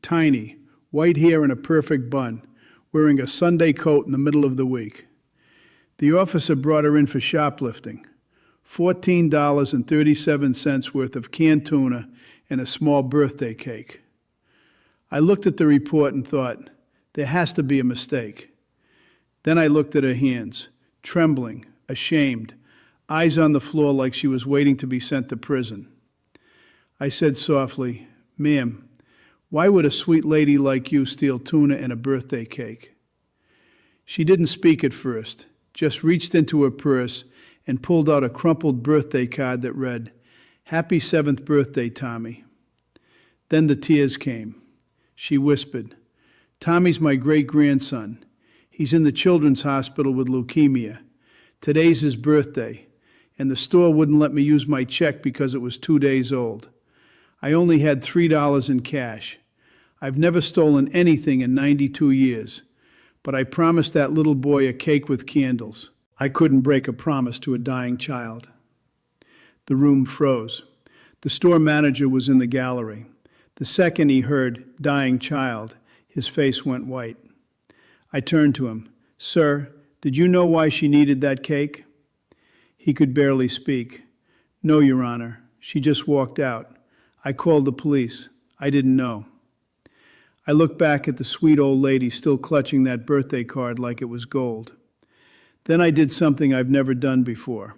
tiny, white hair in a perfect bun, wearing a Sunday coat in the middle of the week. The officer brought her in for shoplifting. $14.37 worth of canned tuna and a small birthday cake. I looked at the report and thought, there has to be a mistake. Then I looked at her hands, trembling, ashamed, eyes on the floor like she was waiting to be sent to prison. I said softly, "Ma'am, why would a sweet lady like you steal tuna and a birthday cake?" She didn't speak at first, just reached into her purse and pulled out a crumpled birthday card that read, "Happy 7th birthday, Tommy." Then the tears came. She whispered, "Tommy's my great-grandson. He's in the children's hospital with leukemia. Today's his birthday, and the store wouldn't let me use my check because it was 2 days old. I only had $3 in cash. I've never stolen anything in 92 years, but I promised that little boy a cake with candles. I couldn't break a promise to a dying child." The room froze. The store manager was in the gallery. The second he heard "dying child," his face went white. I turned to him. "Sir, did you know why she needed that cake?" He could barely speak. "No, Your Honor. She just walked out. I called the police. I didn't know." I looked back at the sweet old lady still clutching that birthday card like it was gold. Then I did something I've never done before.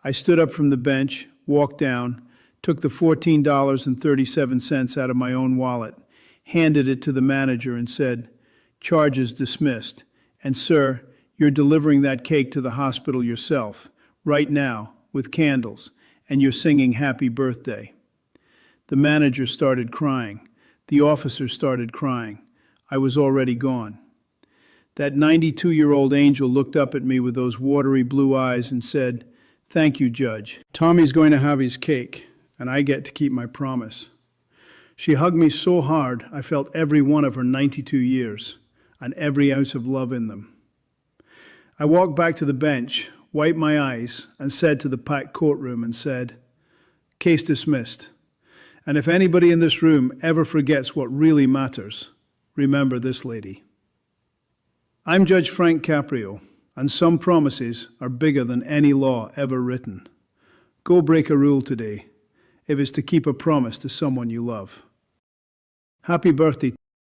I stood up from the bench, walked down, took the $14.37 out of my own wallet, handed it to the manager and said, "Charges dismissed. And sir, you're delivering that cake to the hospital yourself, right now, with candles, and you're singing happy birthday." The manager started crying. The officer started crying. I was already gone. That 92-year-old angel looked up at me with those watery blue eyes and said, "Thank you, Judge. Tommy's going to have his cake, and I get to keep my promise." She hugged me so hard I felt every one of her 92 years, and every ounce of love in them. I walked back to the bench, wiped my eyes, and said to the packed courtroom and said, "Case dismissed. And if anybody in this room ever forgets what really matters, remember this lady." I'm Judge Frank Caprio, and some promises are bigger than any law ever written. Go break a rule today, if it's to keep a promise to someone you love. Happy birthday.